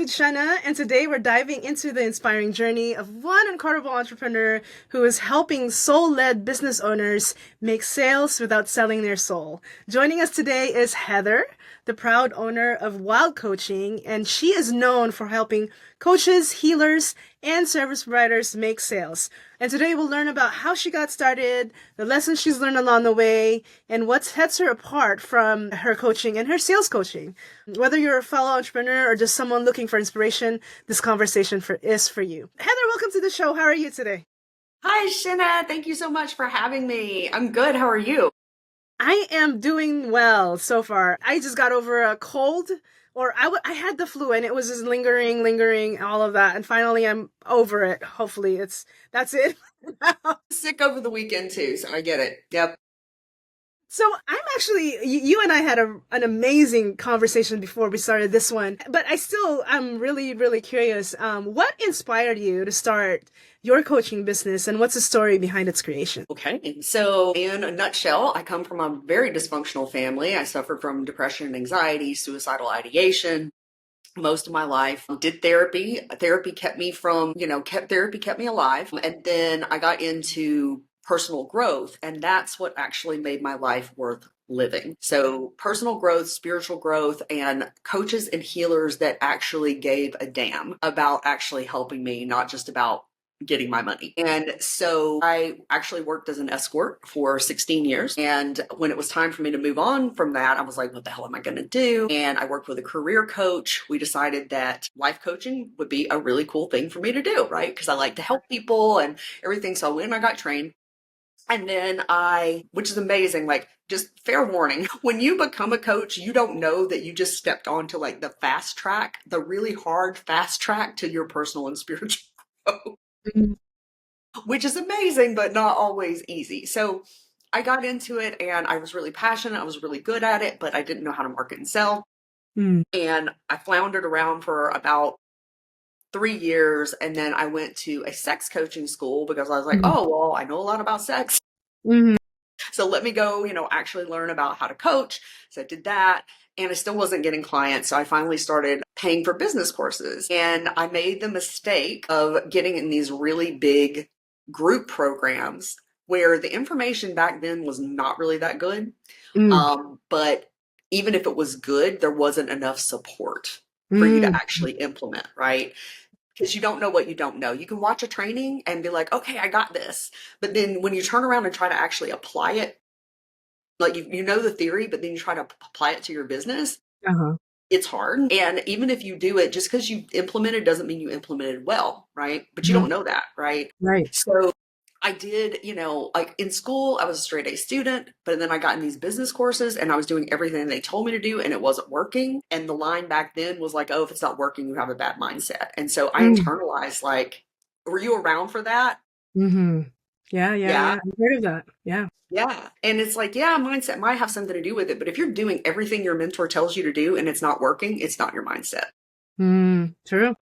with Shanna, and today we're diving into the inspiring journey of one incredible entrepreneur who is helping soul-led business owners make sales without selling their soul. Joining us today is Heather, the proud owner of Wyled Coaching, and she is known for helping coaches, healers, and service providers make sales. And today we'll learn about how she got started, the lessons she's learned along the way, and what sets her apart from her coaching and her sales coaching. Whether you're a fellow entrepreneur or just someone looking for inspiration, this conversation is for you. Heather, welcome to the show. How are you today? Hi, Shenna. Thank you so much for having me. I'm good. How are you? I am doing well so far. I just got over a cold, or I had the flu and it was just lingering, all of that. And finally I'm over it. Hopefully that's it. Sick over the weekend too, so I get it. Yep. So I'm actually, you and I had an amazing conversation before we started this one, but I'm really curious. What inspired you to start your coaching business, and what's the story behind its creation? Okay. So in a nutshell, I come from a very dysfunctional family. I suffered from depression and anxiety, suicidal ideation most of my life. Did therapy. Therapy kept me kept me alive. And then I got into personal growth, and that's what actually made my life worth living. So personal growth, spiritual growth, and coaches and healers that actually gave a damn about actually helping me, not just about getting my money. And so I actually worked as an escort for 16 years. And when it was time for me to move on from that, I was like, what the hell am I going to do? And I worked with a career coach. We decided that life coaching would be a really cool thing for me to do, right? Because I like to help people and everything. So I went and I got trained. And then which is amazing, like, just fair warning, when you become a coach, you don't know that you just stepped onto like the fast track, the really hard fast track to your personal and spiritual growth. Mhm. Which is amazing, but not always easy. So I got into it and I was really passionate. I was really good at it, but I didn't know how to market and sell. Mm. And I floundered around for about 3 years. And then I went to a sex coaching school because I was like, Mhm. oh, well, I know a lot about sex. Mhm. So let me go, actually learn about how to coach. So I did that. And I still wasn't getting clients. So I finally started paying for business courses. And I made the mistake of getting in these really big group programs where the information back then was not really that good. Mm. But even if it was good, there wasn't enough support for you to Mm. actually implement, right? Because you don't know what you don't know. You can watch a training and be like, okay, I got this. But then when you turn around and try to actually apply it, like you know the theory, but then you try to apply it to your business, Uh-huh. it's hard. And even if you do it, just because you implemented doesn't mean you implemented well, right? But you Mhm. don't know that, right? Right. So I did, like in school, I was a straight A student, but then I got in these business courses and I was doing everything they told me to do and it wasn't working. And the line back then was like, oh, if it's not working, you have a bad mindset. And so I Mm. internalized, like, were you around for that? Mhm. Yeah, yeah, Yeah. yeah. I've heard of that. Yeah. Yeah. And it's like, yeah, mindset might have something to do with it. But if you're doing everything your mentor tells you to do and it's not working, it's not your mindset. Mm. True.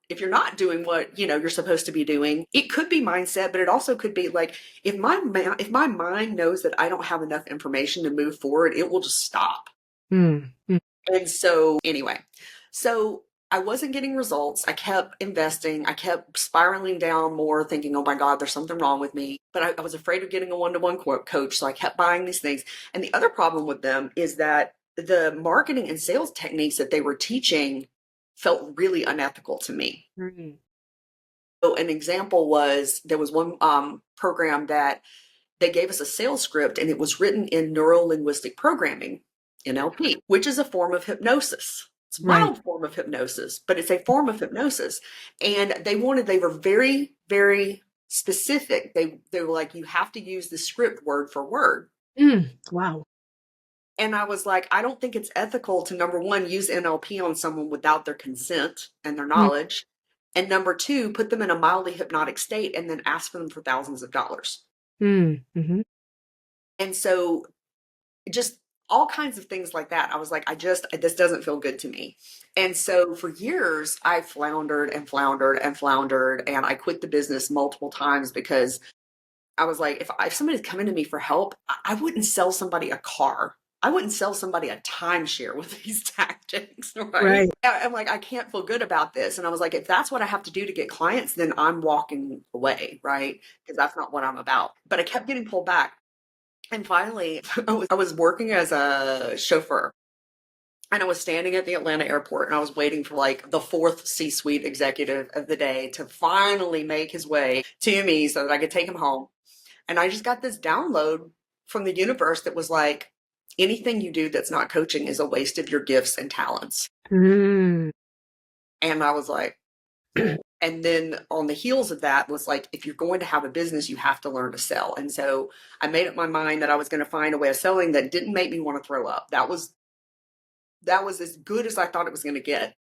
If you're not doing what, you're supposed to be doing, it could be mindset, but it also could be like, if my mind knows that I don't have enough information to move forward, it will just stop. Mm. Mm. And so anyway, so I wasn't getting results. I kept investing. I kept spiraling down more, thinking, oh my God, there's something wrong with me. But I was afraid of getting a one-to-one coach. So I kept buying these things. And the other problem with them is that the marketing and sales techniques that they were teaching felt really unethical to me. Mm. So an example was there was one program that they gave us a sales script and it was written in neuro linguistic programming, NLP, which is a form of hypnosis. It's a Right. mild form of hypnosis, but it's a form of hypnosis. And they were very, very specific. They were like, you have to use the script word for word. Mm. Wow. And I was like, I don't think it's ethical to, number one, use NLP on someone without their consent and their Mm. knowledge. And number two, put them in a mildly hypnotic state and then ask them for thousands of dollars. Mm. Mhm. And so just all kinds of things like that. I was like, this doesn't feel good to me. And so for years, I floundered and floundered and floundered. And I quit the business multiple times because I was like, if somebody's coming to me for help, I wouldn't sell somebody a car. I wouldn't sell somebody a timeshare with these tactics, right? Right. I'm like, I can't feel good about this. And I was like, if that's what I have to do to get clients, then I'm walking away, right? Because that's not what I'm about. But I kept getting pulled back. And finally, I was working as a chauffeur, and I was standing at the Atlanta airport, and I was waiting for like the fourth C-suite executive of the day to finally make his way to me so that I could take him home. And I just got this download from the universe that was like, anything you do that's not coaching is a waste of your gifts and talents. Mm. And I was like, cool. And then on the heels of that was like, if you're going to have a business, you have to learn to sell. And so I made up my mind that I was going to find a way of selling that didn't make me want to throw up. That was as good as I thought it was going to get.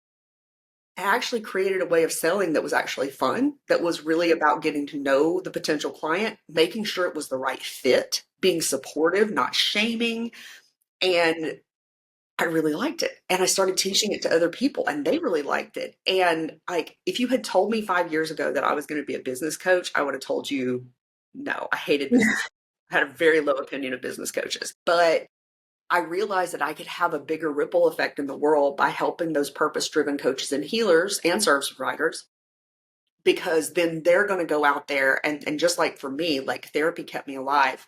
I actually created a way of selling that was actually fun, that was really about getting to know the potential client, making sure it was the right fit, being supportive, not shaming. And I really liked it. And I started teaching it to other people, and they really liked it. And like, if you had told me 5 years ago that I was going to be a business coach, I would have told you, no, I hated business. I had a very low opinion of business coaches. But I realized that I could have a bigger ripple effect in the world by helping those purpose-driven coaches and healers and service providers, because then they're going to go out there and just like for me, like therapy kept me alive.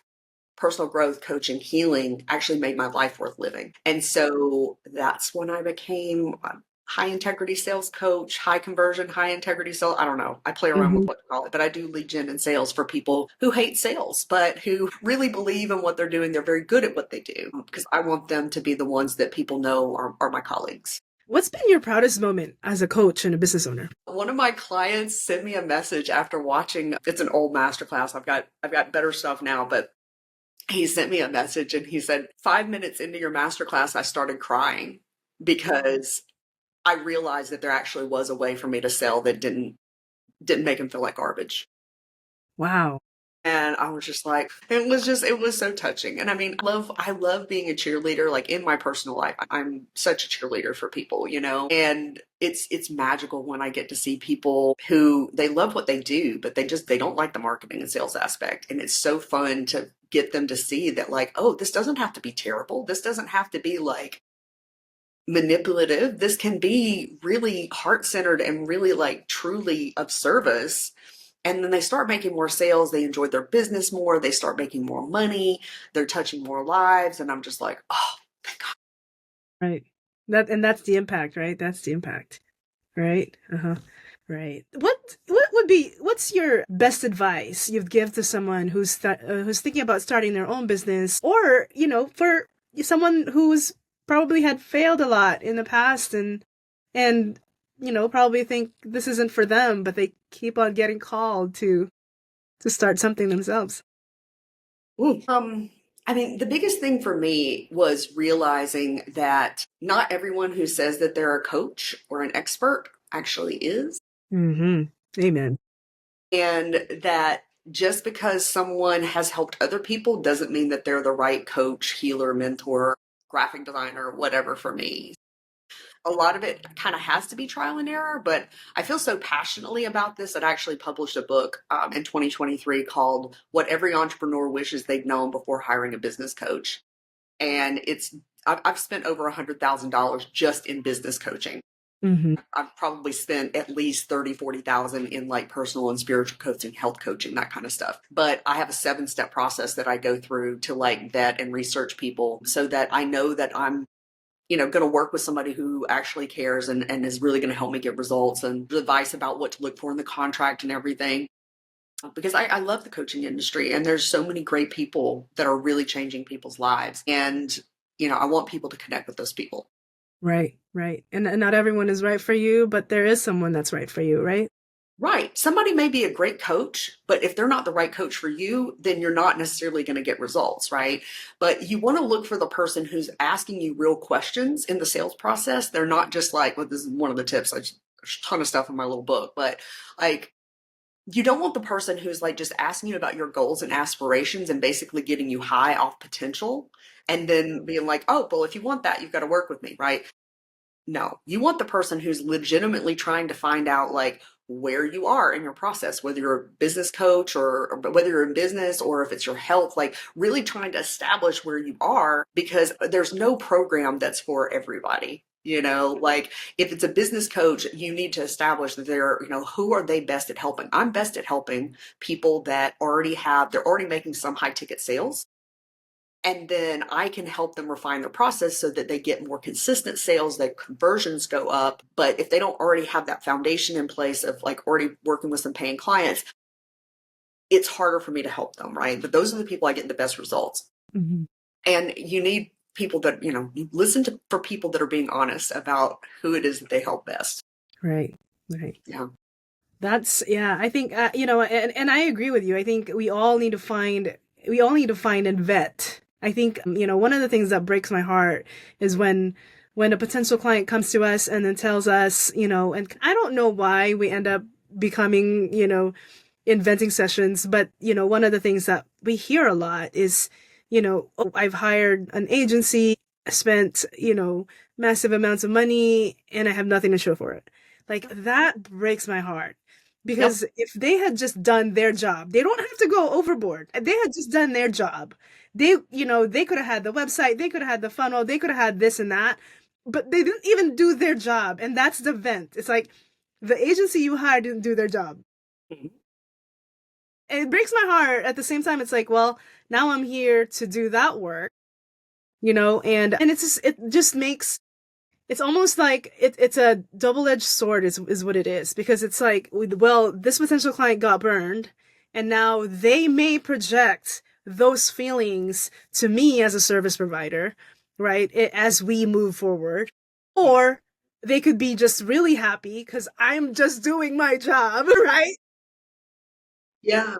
Personal growth, coaching, healing actually made my life worth living. And so that's when I became a high integrity sales coach, high conversion, high integrity sales. I don't know. I play around with Hmm. what to call it, but I do lead gen and sales for people who hate sales, but who really believe in what they're doing. They're very good at what they do, because I want them to be the ones that people know are my colleagues. What's been your proudest moment as a coach and a business owner? One of my clients sent me a message after watching, it's an old masterclass. I've got better stuff now, but he sent me a message and he said, 5 minutes into your masterclass, I started crying because I realized that there actually was a way for me to sell that didn't make him feel like garbage. Wow. And I was just like, it was so touching. And I mean, I love being a cheerleader. Like in my personal life, I'm such a cheerleader for people, and it's magical when I get to see people who they love what they do, but they don't like the marketing and sales aspect. And it's so fun to get them to see that, like, oh, this doesn't have to be terrible. This doesn't have to be like manipulative. This can be really heart-centered and really like truly of service. And then they start making more sales. They enjoy their business more. They start making more money. They're touching more lives. And I'm just like, oh, thank God. Right. That's the impact, right? That's the impact. Right? Uh-huh. Right. What's your best advice you'd give to someone who's thinking about starting their own business, or, for someone who's probably had failed a lot in the past and probably think this isn't for them, but they keep on getting called to start something themselves. Ooh. I mean, the biggest thing for me was realizing that not everyone who says that they're a coach or an expert actually is. Mm-hmm. Amen. And that just because someone has helped other people doesn't mean that they're the right coach, healer, mentor, graphic designer, whatever for me. A lot of it kind of has to be trial and error, but I feel so passionately about this that I actually published a book in 2023 called What Every Entrepreneur Wishes They'd Known Before Hiring a Business Coach. And I've spent over $100,000 just in business coaching. Mm-hmm. I've probably spent at least 30, 40,000 in like personal and spiritual coaching, health coaching, that kind of stuff. But I have a 7-step process that I go through to like vet and research people so that I know that I'm going to work with somebody who actually cares and is really going to help me get results and advice about what to look for in the contract and everything. Because I love the coaching industry, and there's so many great people that are really changing people's lives. And, I want people to connect with those people. Right, right. And not everyone is right for you, but there is someone that's right for you, right? Right. Somebody may be a great coach, but if they're not the right coach for you, then you're not necessarily going to get results, right? But you want to look for the person who's asking you real questions in the sales process. They're not just like, well, this is one of the tips. There's a ton of stuff in my little book, but like, you don't want the person who's like just asking you about your goals and aspirations and basically getting you high off potential and then being like, oh, well, if you want that, you've got to work with me, right? No, you want the person who's legitimately trying to find out, like, where you are in your process, whether you're a business coach or whether you're in business or if it's your health, like really trying to establish where you are, because there's no program that's for everybody. Like if it's a business coach, you need to establish that who are they best at helping? I'm best at helping people that they're already making some high ticket sales. And then I can help them refine their process so that they get more consistent sales, that conversions go up. But if they don't already have that foundation in place of like already working with some paying clients, it's harder for me to help them, right? But those are the people I get the best results. Mm-hmm. And you need people that, you listen for people that are being honest about who it is that they help best. Right. Yeah. I think, and I agree with you. I think we all need to find and vet. I think, one of the things that breaks my heart is when a potential client comes to us and then tells us, and I don't know why we end up becoming, inventing sessions, but, one of the things that we hear a lot is, oh, I've hired an agency, spent, massive amounts of money, and I have nothing to show for it. Like, that breaks my heart. Because if they had just done their job, they don't have to go overboard. If they had just done their job, they could have had the website, they could have had the funnel, they could have had this and that, but they didn't even do their job. And that's the vent. It's like the agency you hired didn't do their job. Mm-hmm. And it breaks my heart. At the same time, it's like, well, now I'm here to do that work, and it just makes, it's almost like it's a double-edged sword is what it is, because it's like, well, this potential client got burned and now they may project those feelings to me as a service provider, right? As we move forward, or they could be just really happy because I'm just doing my job, right? Yeah.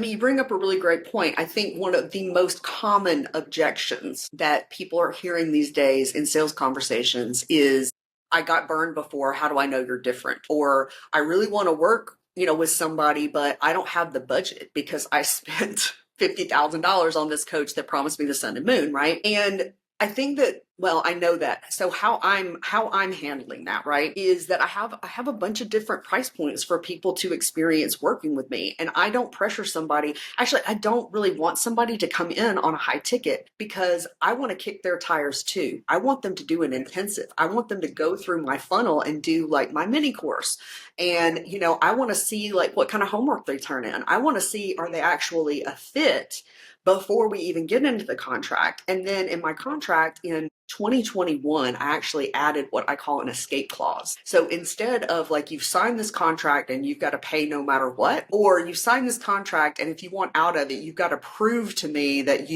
You bring up a really great point. I think one of the most common objections that people are hearing these days in sales conversations is, I got burned before. How do I know you're different? Or I really want to work, with somebody, but I don't have the budget because I spent $50,000 on this coach that promised me the sun and moon, right? And I think that, well, I know that. So how I'm handling that, right, is that I have a bunch of different price points for people to experience working with me. And I don't pressure somebody. Actually, I don't really want somebody to come in on a high ticket, because I want to kick their tires too. I want them to do an intensive. I want them to go through my funnel and do like my mini course. And, I want to see like what kind of homework they turn in. I want to see, are they actually a fit before we even get into the contract. And then in my contract in 2021, I actually added what I call an escape clause. So instead of like, you've signed this contract and you've got to pay no matter what, or you've signed this contract and if you want out of it, you've got to prove to me that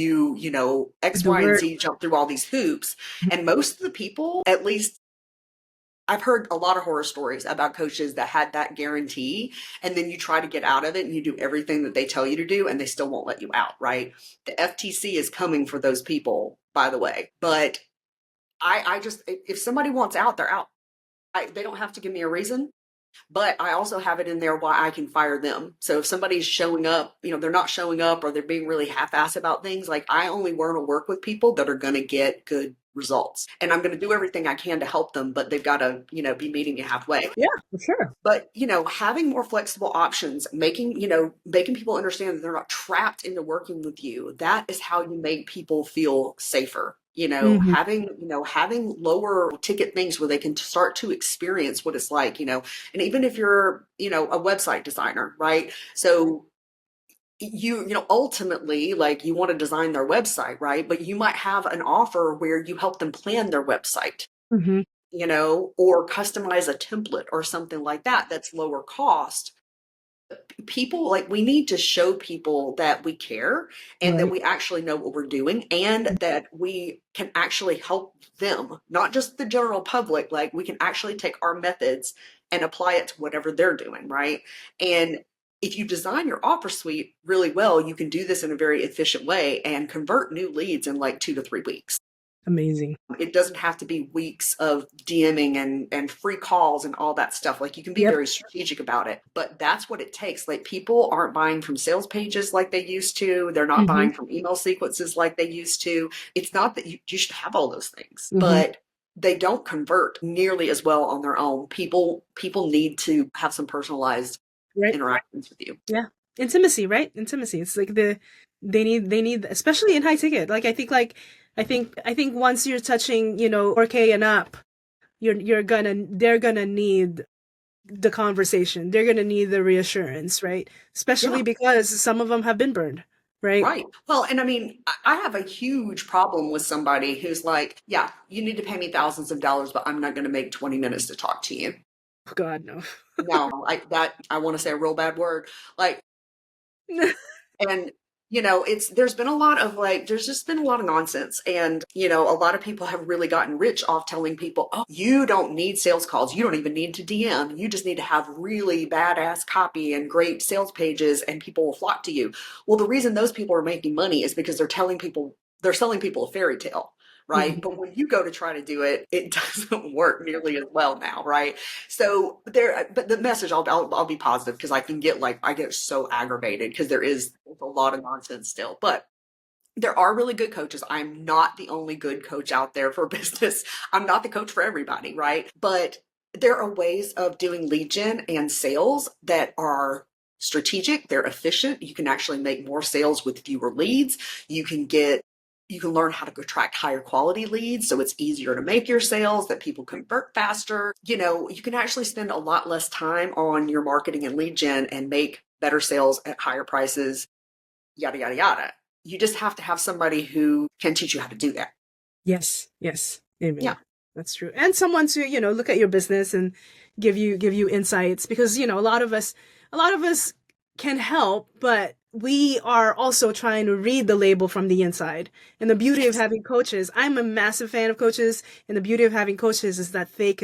X, Y, and Z jump through all these hoops. And most of the people, at least I've heard a lot of horror stories about coaches that had that guarantee, and then you try to get out of it and you do everything that they tell you to do and they still won't let you out, right? The FTC is coming for those people, by the way. But I just, if somebody wants out, they're out. They don't have to give me a reason. But I also have it in there why I can fire them. So if somebody's showing up, they're not showing up or they're being really half-assed about things, like I only want to work with people that are going to get good results. And I'm going to do everything I can to help them, but they've got to, be meeting me halfway. Yeah, for sure. But, having more flexible options, making people understand that they're not trapped into working with you, that is how you make people feel safer. Having lower ticket things where they can start to experience what it's like, and even if you're, a website designer, right? So ultimately, like, you want to design their website, right? But you might have an offer where you help them plan their website, or customize a template or something like that that's lower cost. People, like, we need to show people that we care and that we actually know what we're doing and that we can actually help them, not just the general public. Like, we can actually take our methods and apply it to whatever they're doing, right? And if you design your offer suite really well, you can do this in a very efficient way and convert new leads in like 2 to 3 weeks. Amazing. It doesn't have to be weeks of DMing and free calls and all that stuff. Like, you can be very strategic about it, but that's what it takes. Like, people aren't buying from sales pages like they used to. They're not buying from email sequences like they used to. It's not that you should have all those things, but they don't convert nearly as well on their own. People need to have some personalized Right. interactions with you. Yeah. Intimacy, right? Intimacy. It's like they need especially in high ticket. I think once you're touching, 4K and up, they're gonna need the conversation. They're gonna need the reassurance, right? Yeah. Especially because some of them have been burned, right? Right. Well, and I mean, I have a huge problem with somebody who's like, yeah, you need to pay me thousands of dollars, but I'm not going to make 20 minutes to talk to you. Oh, God, no. No, I want to say a real bad word. Like, and there's been a lot of like, there's just been a lot of nonsense. And, a lot of people have really gotten rich off telling people, oh, you don't need sales calls. You don't even need to DM. You just need to have really badass copy and great sales pages and people will flock to you. Well, the reason those people are making money is because they're selling people a fairy tale. Right. Mhm. But when you go to try to do it, it doesn't work nearly as well now. Right. But the message, I'll be positive because I get so aggravated because there is a lot of nonsense still. But there are really good coaches. I'm not the only good coach out there for business. I'm not the coach for everybody, right? But there are ways of doing lead gen and sales that are strategic, they're efficient. You can actually make more sales with fewer leads. You can learn how to attract higher quality leads so it's easier to make your sales, that people convert faster. You can actually spend a lot less time on your marketing and lead gen and make better sales at higher prices, yada, yada, yada. You just have to have somebody who can teach you how to do that. Yes, yes. Amen. Yeah. That's true. And someone to, look at your business and give you insights because, a lot of us can help, but we are also trying to read the label from the inside. And the beauty of Yes. having coaches, I'm a massive fan of coaches, and the beauty of having coaches is that they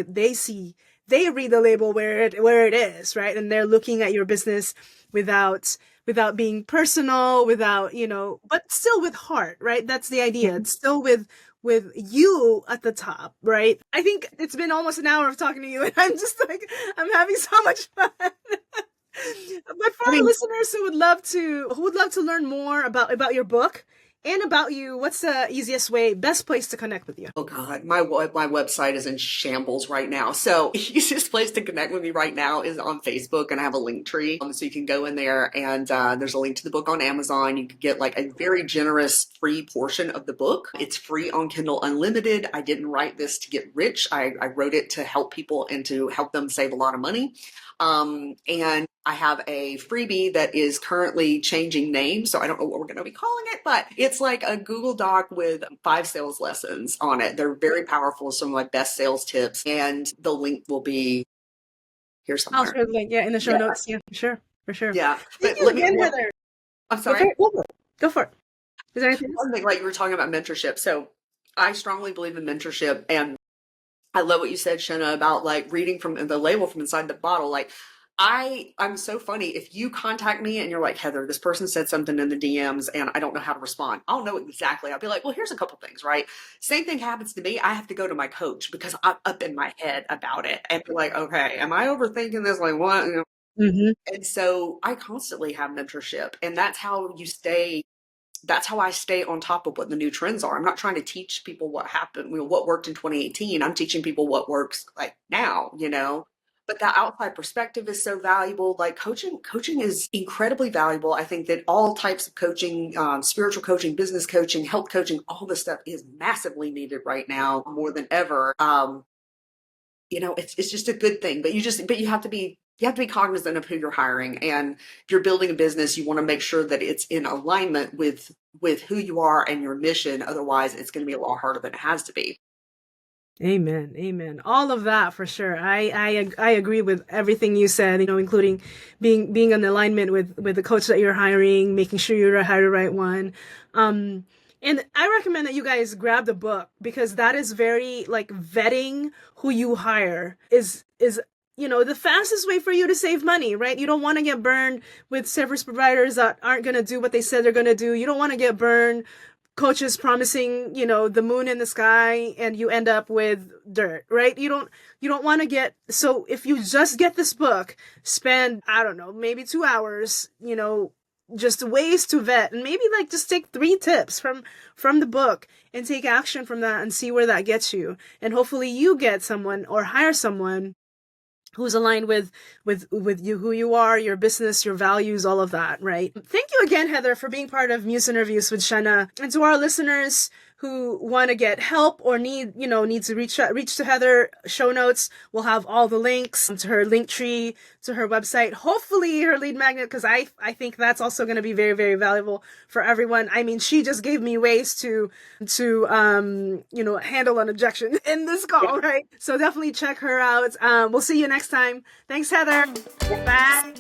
read the label where it is, right? And they're looking at your business without being personal, without, but still with heart, right? That's the idea. It's still with you at the top, right? I think it's been almost an hour of talking to you, and I'm just like, I'm having so much fun. But for I our mean, listeners who would love to learn more about your book and about you, what's the best place to connect with you? oh God, my website is in shambles right now. So easiest place to connect with me right now is on Facebook, and I have a link tree. So you can go in there, and there's a link to the book on Amazon. You can get like a very generous free portion of the book. It's free on Kindle Unlimited. I didn't write this to get rich. I wrote it to help people and to help them save a lot of money. And I have a freebie that is currently changing names, so I don't know what we're going to be calling it, but it's like a Google Doc with 5 sales lessons on it. They're very powerful, some of my best sales tips, and the link will be here I'll somewhere. share the link, yeah, in the show Yeah, notes. Yeah, for sure. yeah. Thank But you let me, again, Heather. I'm Go for sorry. it. Go for it. Is there anything else? One thing, like you were talking about mentorship. So I strongly believe in mentorship, and I love what you said, Shenna, about like reading from the label from inside the bottle. Like I'm so funny. If you contact me and you're like, Heather, this person said something in the DMs and I don't know how to respond, I'll know exactly. I'll be like, well, here's a couple things, right? Same thing happens to me. I have to go to my coach because I'm up in my head about it and be like, okay, am I overthinking this? Like what? Mm-hmm. And so I constantly have mentorship, and that's how I stay on top of what the new trends are. I'm not trying to teach people what happened, what worked in 2018. I'm teaching people what works like now. But that outside perspective is so valuable. Like coaching is incredibly valuable. I think that all types of coaching, spiritual coaching, business coaching, health coaching, all this stuff is massively needed right now more than ever. It's just a good thing, but you have to be cognizant of who you're hiring. And if you're building a business, you want to make sure that it's in alignment with who you are and your mission. Otherwise, it's going to be a lot harder than it has to be. Amen. Amen. All of that for sure. I agree with everything you said, including being in alignment with the coach that you're hiring, making sure you hire the right one. And I recommend that you guys grab the book because that is very like vetting who you hire is the fastest way for you to save money, right? You don't want to get burned with service providers that aren't going to do what they said they're going to do. You don't want to get burned coaches promising, the moon in the sky and you end up with dirt, right? You don't want to so if you just get this book, spend, I don't know, maybe 2 hours, just ways to vet, and maybe like just take 3 tips from the book and take action from that and see where that gets you. And hopefully you get someone or hire someone who's aligned with you, who you are, your business, your values, all of that, right? Thank you again, Heather, for being part of Muse Interviews with Shenna. And to our listeners who want to get help or need to reach to Heather, show notes will have all the links to her link tree, to her website, hopefully her lead magnet, because I think that's also going to be very, very valuable for everyone. I mean, she just gave me ways to handle an objection in this call, right? So definitely check her out. We'll see you next time. Thanks, Heather. Bye.